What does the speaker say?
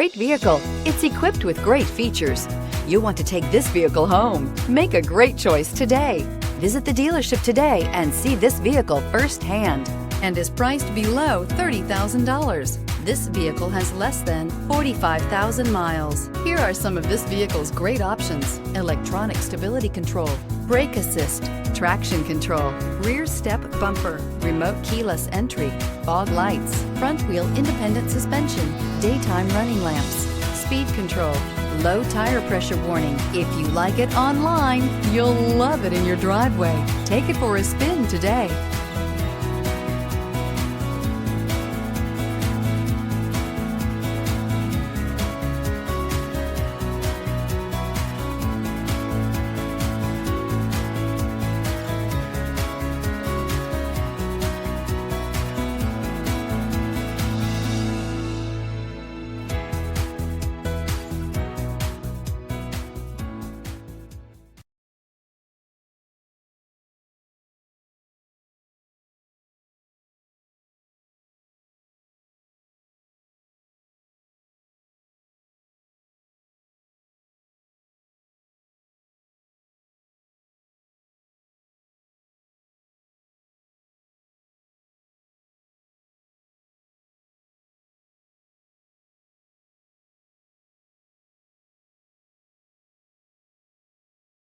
Great vehicle. It's equipped with great features. You'll want to take this vehicle home. Make a great choice today. Visit the dealership today and see this vehicle firsthand, and is priced below $30,000. This vehicle has less than 45,000 miles. Here are some of this vehicle's great options: electronic stability control, brake assist, traction control, rear step bumper, remote keyless entry, fog lights, front wheel independent suspension, daytime running lamps, speed control, low tire pressure warning. If you like it online, you'll love it in your driveway. Take it for a spin today.